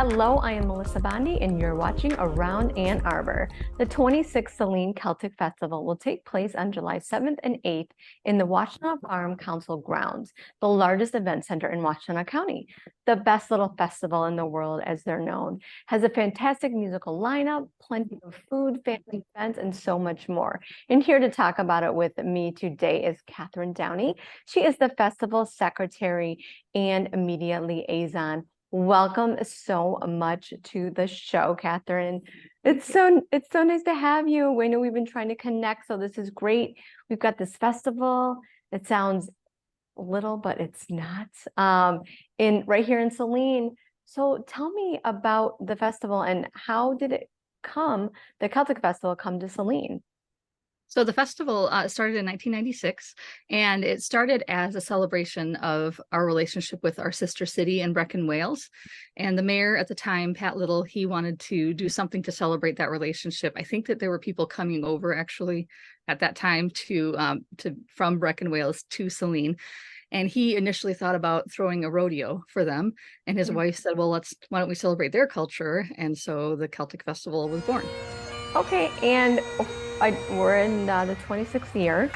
Hello, I am Melissa Bondi, and you're watching Around Ann Arbor. The 26th Saline Celtic Festival will take place on July 7th and 8th in the Washtenaw Farm Council grounds, the largest event center in Washtenaw County. The best little festival in the world, as they're known, has a fantastic musical lineup, plenty of food, family events, and so much more. And here to talk about it with me today is Catherine Downey. She is the festival secretary and media liaison. Welcome so much to the show, Catherine. It's so nice to have you. We know we've been trying to connect, so this is great. We've got this festival. It sounds little, but it's not. In right here in Saline. So tell me about the festival and how did it come, the Celtic Festival come to Saline? So the festival started in 1996, and it started as a celebration of our relationship with our sister city in Brecon, Wales. And the mayor at the time, Pat Little, he wanted to do something to celebrate that relationship. I think that there were people coming over actually at that time from Brecon, Wales to Saline. And he initially thought about throwing a rodeo for them. And his wife said, well, why don't we celebrate their culture? And so the Celtic Festival was born. Okay, and we're in the 26th year.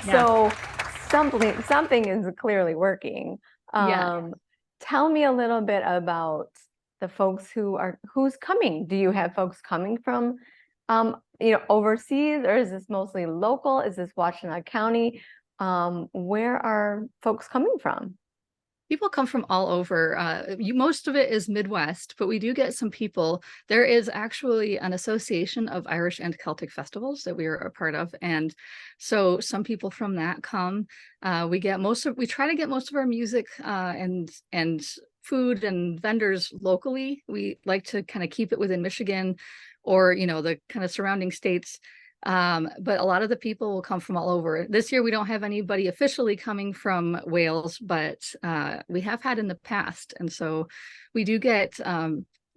Yeah. So something is clearly working. Tell me a little bit about the folks who's coming. Do you have folks coming from overseas, or is this mostly local? Is this Washtenaw County? Where are folks coming from? People come from all over. Most of it is Midwest, but we do get some people. There is actually an association of Irish and Celtic festivals that we are a part of. And so some people from that come. We try to get most of our music and food and vendors locally. We like to kind of keep it within Michigan or, the kind of surrounding states. But a lot of the people will come from all over. This year, we don't have anybody officially coming from Wales, but we have had in the past. And so we do get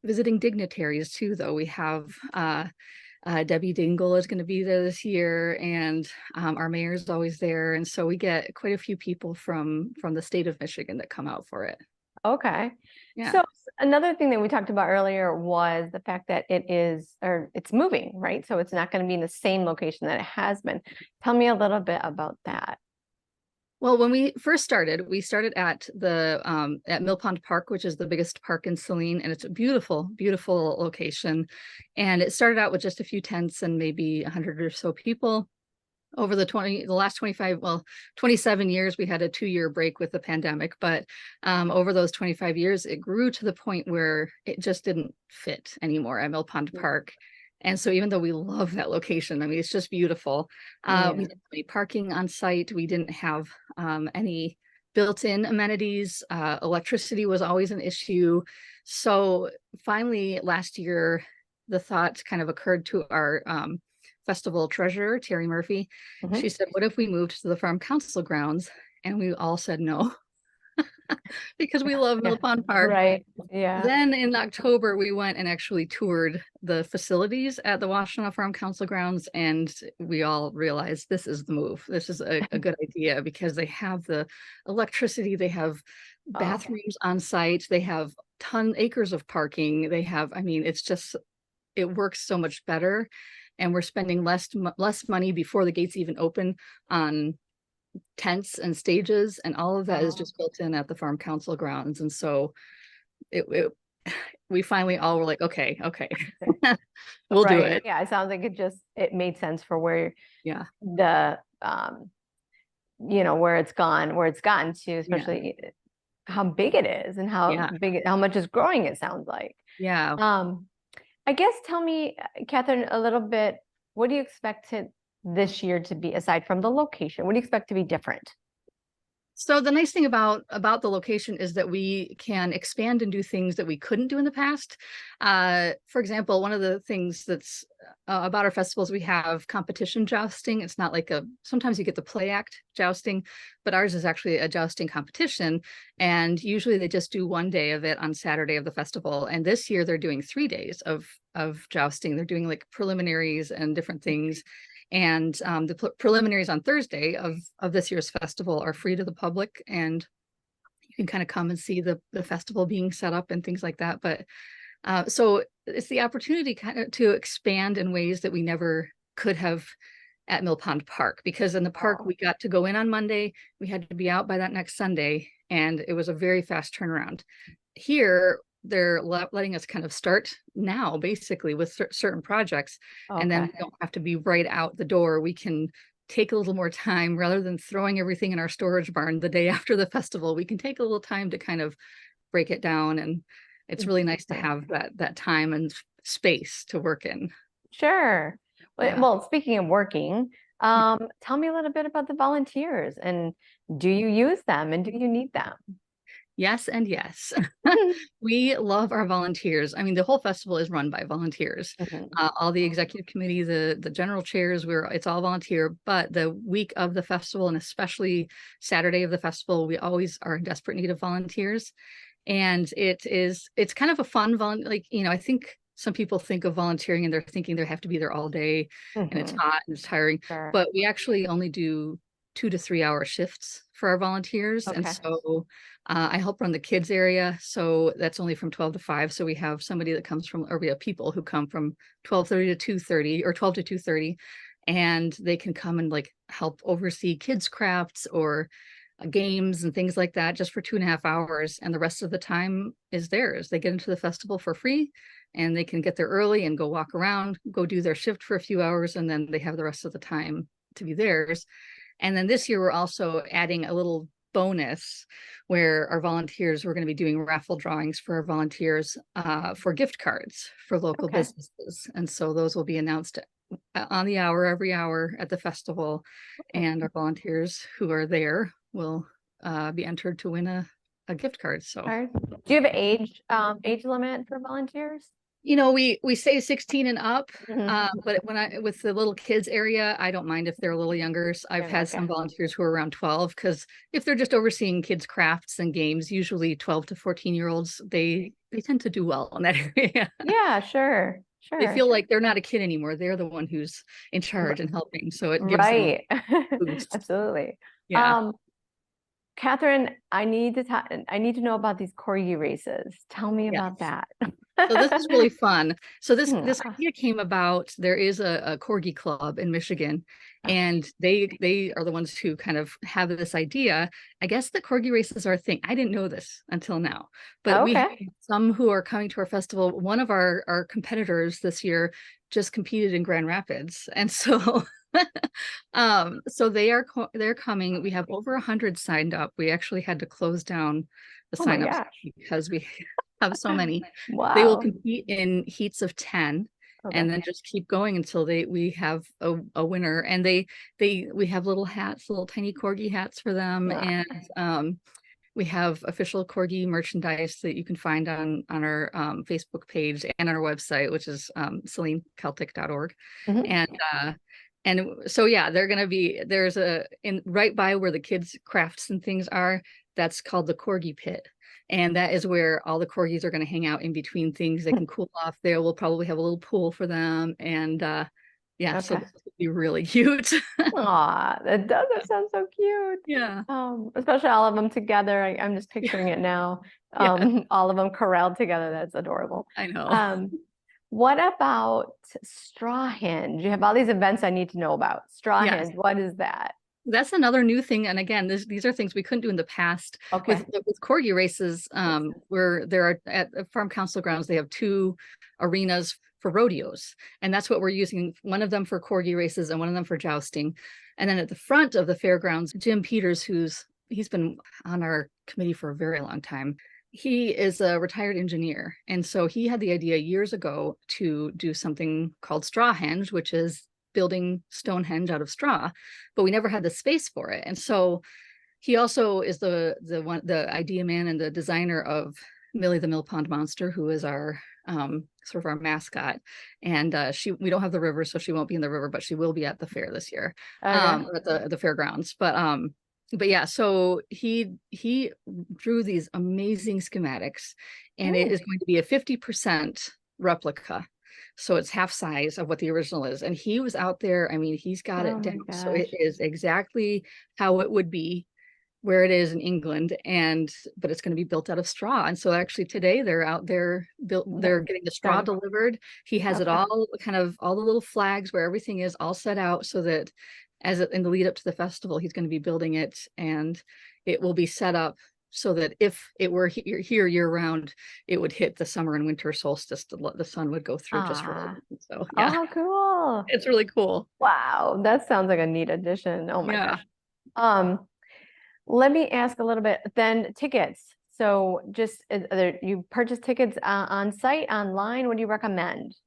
visiting dignitaries too, though. We have Debbie Dingle is going to be there this year, and our mayor is always there. And so we get quite a few people from the state of Michigan that come out for it. Okay. Yeah. So another thing that we talked about earlier was the fact that it's moving, right? So it's not going to be in the same location that it has been. Tell me a little bit about that. Well, when we first started, we started at Mill Pond Park, which is the biggest park in Saline, and it's a beautiful, beautiful location. And it started out with just a few tents and maybe 100 or so people. Over the last 27 years, we had a 2-year break with the pandemic, but over those 25 years, it grew to the point where it just didn't fit anymore at Mill Pond Park. And so even though we love that location, I mean, it's just beautiful. We didn't have any parking on site. We didn't have any built-in amenities. Electricity was always an issue. So finally, last year, the thought kind of occurred to our festival treasurer, Terry Murphy. She said, what if we moved to the farm council grounds? And we all said no, because we love Mill Pond Park. Right. Yeah. Then in October, we went and actually toured the facilities at the Washtenaw Farm Council grounds, and we all realized this is the move. This is a good idea because they have the electricity, they have bathrooms on site, they have acres of parking. They have, it works so much better. And we're spending less money before the gates even open on tents and stages, and all of that is just built in at the farm council grounds. And so we finally all were like, okay, we'll do it. Yeah, it sounds like it made sense for where the where it's gotten to, especially how big it is and how much is growing, it sounds like. Yeah. I guess tell me, Catherine, a little bit, what do you expect this year to be, aside from the location? What do you expect to be different? So the nice thing about the location is that we can expand and do things that we couldn't do in the past. For example, one of the things that's about our festivals, we have competition jousting. It's not like sometimes you get the play act jousting, but ours is actually a jousting competition. And usually they just do one day of it on Saturday of the festival. And this year they're doing 3 days of jousting. They're doing like preliminaries and different things. And the preliminaries on Thursday of this year's festival are free to the public, and you can kind of come and see the festival being set up and things like that. But so it's the opportunity kind of to expand in ways that we never could have at Mill Pond Park, because in the park Wow. we got to go in on Monday, we had to be out by that next Sunday, and it was a very fast turnaround. Here, they're letting us kind of start now, basically, with certain projects, and then Okay. we don't have to be right out the door. We can take a little more time rather than throwing everything in our storage barn the day after the festival. We can take a little time to kind of break it down, and it's really nice to have that time and space to work in. Sure. Yeah. Well, speaking of working, tell me a little bit about the volunteers and do you use them and do you need them? Yes and yes. We love our volunteers. I mean, the whole festival is run by volunteers. Mhm. All the executive committee, the general chairs, it's all volunteer. But the week of the festival, and especially Saturday of the festival, we always are in desperate need of volunteers. And it's kind of a fun like, I think some people think of volunteering and they're thinking they have to be there all day and it's Mhm. hot and it's tiring, Sure. but we actually only do 2 to 3 hour shifts for our volunteers. And Okay. so I help run the kids area. So that's only from 12 to 5. So we have somebody that comes from, or we have people who come from 12:30 to 2:30 or 12 to 2:30, and they can come and like help oversee kids crafts or games and things like that, just for 2.5 hours. And the rest of the time is theirs. They get into the festival for free, and they can get there early and go walk around, go do their shift for a few hours, and then they have the rest of the time to be theirs. And then this year, we're also adding a little bonus where our volunteers, we're going to be doing raffle drawings for our volunteers for gift cards for local Okay. businesses. And so those will be announced on the hour, every hour at the festival. Okay. And our volunteers who are there will be entered to win a gift card. So, All right. Do you have an age limit for volunteers? we say 16 and up, Mhm. but with the little kids area, I don't mind if they're a little younger. So I've Younger, had okay. some volunteers who are around 12, because if they're just overseeing kids crafts and games, usually 12 to 14-year-olds, they tend to do well in that area. Yeah, sure. They Sure. feel like they're not a kid anymore. They're the one who's in charge and helping. So it gives them a Right. boost. Absolutely. Yeah. Um, Catherine, I need to know about these corgi races. Tell me Yeah. about that. So this is really fun. So this Hmm. this idea came about. There is a corgi club in Michigan, and they are the ones who kind of have this idea. I guess the corgi races are a thing. I didn't know this until now, but we have Okay. some who are coming to our festival. One of our competitors this year just competed in Grand Rapids, and so so they're coming. We have over 100 signed up. We actually had to close down the Oh my signups gosh. because we have so many. They will Wow. compete in heats of 10, Okay. and then just keep going until we have a winner. And we have little hats, little tiny corgi hats for them. Wow. And we have official corgi merchandise that you can find on our Facebook page and on our website, which is salineceltic.org. Mhm. And so yeah, they're gonna be there's a in right by where the kids crafts and things are. That's called the corgi pit, and that is where all the corgis are going to hang out in between things. They can cool off there. We'll probably have a little pool for them, and yeah, so Okay. this will be really cute. Aw, that does. That sound so cute. Yeah, Especially all of them together. I'm just picturing it now. yeah, All of them corralled together. That's adorable. I know. Um, what about Straw Hinge? You have all these events I need to know about. Straw Yes, Hinge, what is that? that's another new thing. And again, these are things we couldn't do in the past Okay. with corgi races. Makes sense. Where there are at Farm Council grounds, they have two arenas for rodeos, and that's what we're using. One of them for corgi races and one of them for jousting. And then at the front of the fairgrounds, Jim Peters, he's been on our committee for a very long time. He is a retired engineer, and so he had the idea years ago to do something called Straw Henge, which is building Stonehenge out of straw, but we never had the space for it. And so he also is the idea man and the designer of Millie the Mill Pond Monster, who is our sort of our mascot. And we don't have the river, so she won't be in the river, but she will be at the fair this year, Okay. or at the fairgrounds. But yeah, so he drew these amazing schematics, and it Ooh. is going to be a 50% replica. So it's half size of what the original is. And he was out there. I mean, he's got Oh it my down. So it gosh. is exactly how it would be where it is in England, but it's going to be built out of straw. And so actually today they're out there they're getting the straw Done. delivered. He has it Okay. all kind of all the little flags where everything is all set out so that in the lead up to the festival, he's going to be building it, and it will be set up so that if it were here year round, it would hit the summer and winter solstice, the sun would go through just right. So yeah, Oh, cool. it's really cool. Wow, that sounds like a neat addition. Oh my Yeah. gosh. Let me ask a little bit then tickets. So just you purchase tickets on site, online, what do you recommend?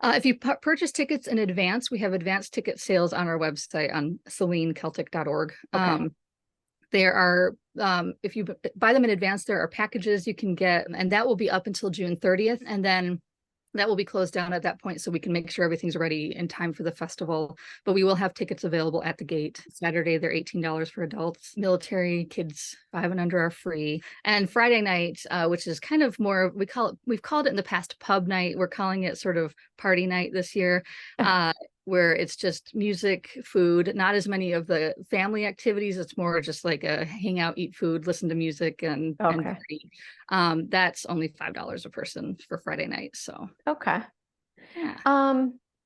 If you purchase tickets in advance, we have advanced ticket sales on our website on salineceltic.org. Okay. There are, if you buy them in advance, there are packages you can get, and that will be up until June 30th. And then that will be closed down at that point so we can make sure everything's ready in time for the festival. But we will have tickets available at the gate. Saturday, they're $18 for adults. Military, kids 5 and under are free. And Friday night, which is kind of more, we've called it in the past pub night. We're calling it sort of party night this year. Where it's just music, food, not as many of the family activities. It's more just like a hang out, eat food, listen to music, and party. That's only $5 a person for Friday night. So okay. yeah.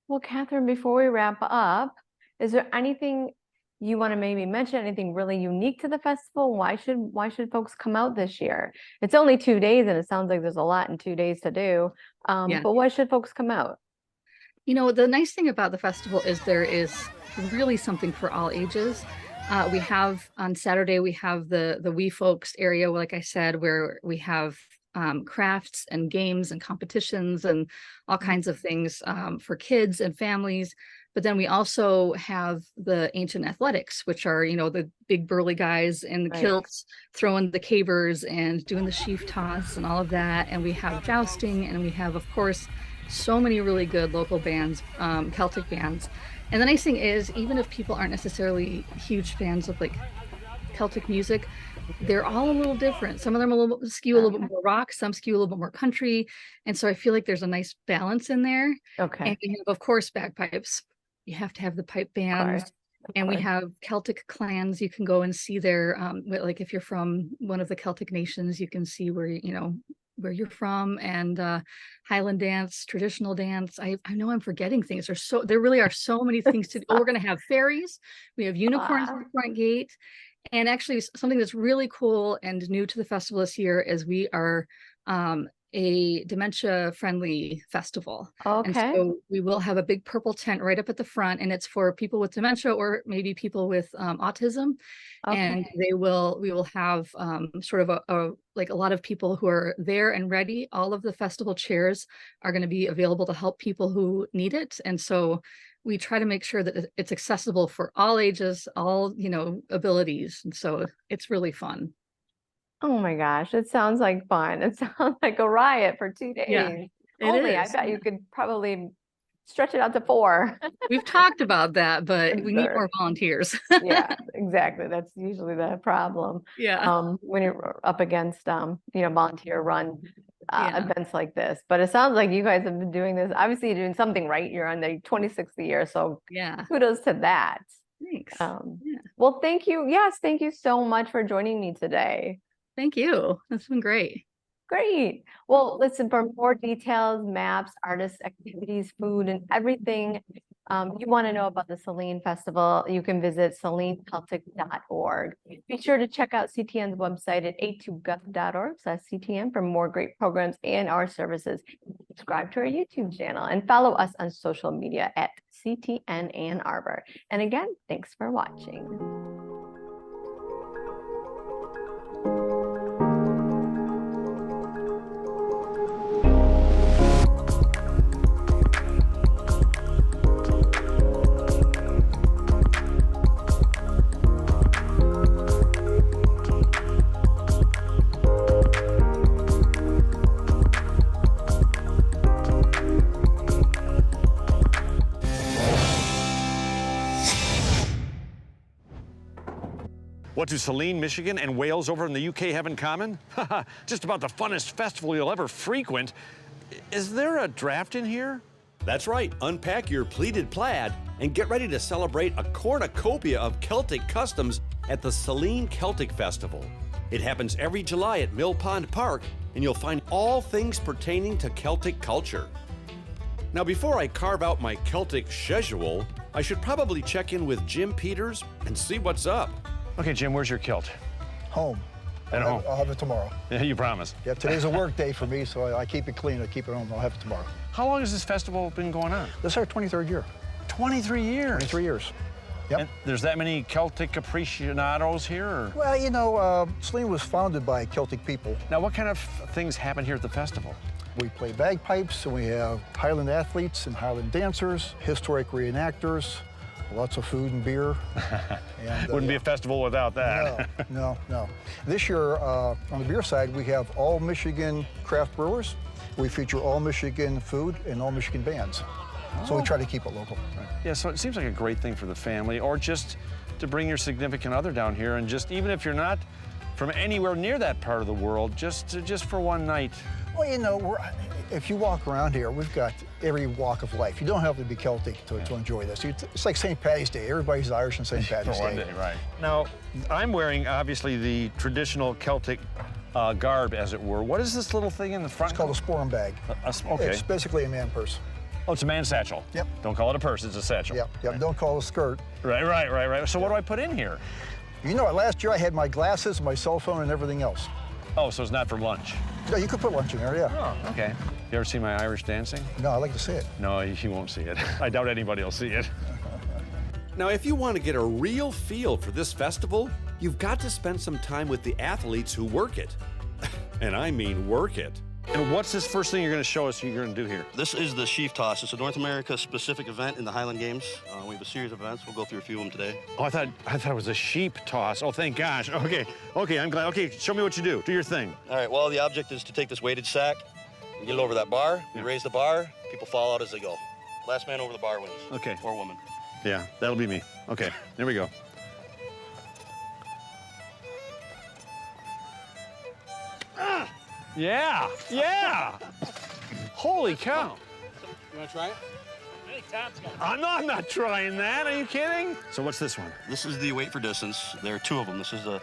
Well, Catherine, before we wrap up, is there anything you want to maybe mention? Anything really unique to the festival? Why should folks come out this year? It's only 2 days, and it sounds like there's a lot in 2 days to do. But why should folks come out? You know, the nice thing about the festival is there is really something for all ages. We have on Saturday, we have the wee folks area, like I said, where we have crafts and games and competitions and all kinds of things for kids and families. But then we also have the ancient athletics, which are, you know, the big burly guys in the kilts throwing the cavers and doing the sheaf toss and all of that. And we have jousting, and we have, of course, so many really good local bands, Celtic bands. And the nice thing is, even if people aren't necessarily huge fans of like Celtic music, they're all a little different. Some of them skew a little bit more rock, some skew a little bit more country. And so I feel like there's a nice balance in there. Okay. And we have, of course, bagpipes. You have to have the pipe bands. And we have Celtic clans. You can go and see their, like if you're from one of the Celtic nations, you can see where, you know, where you're from, and Highland dance, traditional dance. I know I'm forgetting things. There really are so many things to do. We're going to have fairies. We have unicorns at the front gate. And actually something that's really cool and new to the festival this year is we are a dementia-friendly festival. Okay. And so we will have a big purple tent right up at the front, and it's for people with dementia or maybe people with autism. Okay. And we will have sort of like a lot of people who are there and ready. All of the festival chairs are going to be available to help people who need it. And so we try to make sure that it's accessible for all ages, all, you know, abilities. And so it's really fun. Oh my gosh, it sounds like fun. It sounds like a riot for 2 days. Yeah, Only, I bet you could probably stretch it out to 4. We've talked about that, but we need more volunteers. Yeah, exactly. That's usually the problem. Yeah. When you're up against, you know, volunteer run events like this. But it sounds like you guys have been doing this. Obviously, you're doing something right. You're on the 26th year, so Yeah. kudos to that. Thanks. Well, thank you. Yes, thank you so much for joining me today. Thank you. That's been great. Great. Well, listen, for more details, maps, artists, activities, food, and everything you want to know about the Saline Festival, you can visit salineceltic.org. Be sure to check out CTN's website at a2gov.org/CTN for more great programs and our services. Subscribe to our YouTube channel and follow us on social media at CTN Ann Arbor. And again, thanks for watching. What do Saline, Michigan and Wales over in the UK have in common? Just about the funnest festival you'll ever frequent. Is there a draft in here? That's right. Unpack your pleated plaid and get ready to celebrate a cornucopia of Celtic customs at the Saline Celtic Festival. It happens every July at Mill Pond Park, and you'll find all things pertaining to Celtic culture. Now, before I carve out my Celtic schedule, I should probably check in with Jim Peters and see what's up. Okay, Jim, where's your kilt? Home. At home? I'll have it tomorrow. Yeah, you promise. Yeah, today's a work day for me, so I keep it clean. I keep it home. I'll have it tomorrow. How long has this festival been going on? This is our 23rd year. 23 years. 23 years. Yep. And there's that many Celtic aficionados here? Or? Well, you know, Saline was founded by Celtic people. Now, what kind of things happen here at the festival? We play bagpipes, and we have Highland athletes and Highland dancers, historic reenactors, lots of food and beer. And, Wouldn't be a festival without that. No. This year, on the beer side, we have all Michigan craft brewers. We feature all Michigan food and all Michigan bands. So we try to keep it local. Yeah, so it seems like a great thing for the family, or just to bring your significant other down here, and just, even if you're not from anywhere near that part of the world, just for one night. Well, you know, if you walk around here, we've got every walk of life. You don't have to be Celtic to enjoy this. It's like St. Patty's Day. Everybody's Irish on St. Patty's For one Day. day, right. Now, I'm wearing, obviously, the traditional Celtic garb, as it were. What is this little thing in the front? It's called a sporran bag. Okay. It's basically a man purse. Oh, it's a man satchel. Yep. Don't call it a purse, it's a satchel. Yep. Right. Don't call it a skirt. Right. So what do I put in here? You know, last year I had my glasses, my cell phone, and everything else. Oh, so it's not for lunch? Yeah, you could put lunch in there, yeah. Oh, okay. You ever see my Irish dancing? No, I like to see it. No, you won't see it. I doubt anybody will see it. Now, if you want to get a real feel for this festival, you've got to spend some time with the athletes who work it. And I mean work it. And what's this first thing you're going to show us you're going to do here? This is the sheaf toss. It's a North America specific event in the Highland Games. We have a series of events. We'll go through a few of them today. Oh, I thought it was a sheep toss. Oh, thank gosh. Okay, I'm glad. Okay, show me what you do. Do your thing. All right, well, the object is to take this weighted sack and get it over that bar. You raise the bar, people fall out as they go. Last man over the bar wins. Okay. Or woman. Yeah, that'll be me. Okay, there we go. Yeah. Holy cow. You want to try it? I'm not trying that. Are you kidding? So what's this one? This is the weight for distance. There are two of them. This is a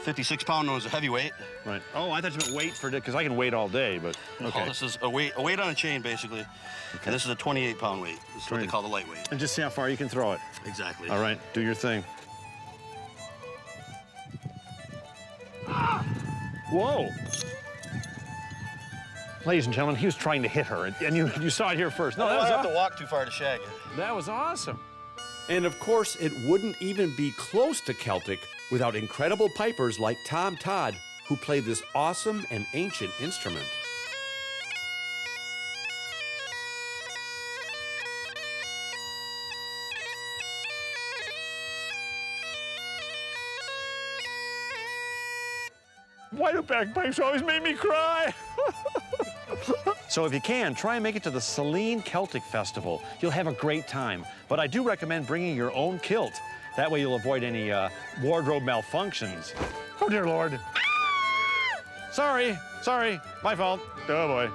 56-pound known as a heavyweight. Right. Oh, I thought you meant weight for, because I can wait all day, but okay. Oh, this is a weight on a chain, basically. Okay. And this is a 28-pound weight. This is what they call the lightweight. And just see how far you can throw it. Exactly. All right, do your thing. Whoa. Ladies and gentlemen, he was trying to hit her, and you saw it here first. No, I that don't was have to walk too far to shag it. That was awesome. And of course, it wouldn't even be close to Celtic without incredible pipers like Tom Todd, who play this awesome and ancient instrument. Why do bagpipes always make me cry? So if you can, try and make it to the Saline Celtic Festival. You'll have a great time. But I do recommend bringing your own kilt. That way you'll avoid any wardrobe malfunctions. Oh, dear Lord. Sorry, my fault. Oh, boy.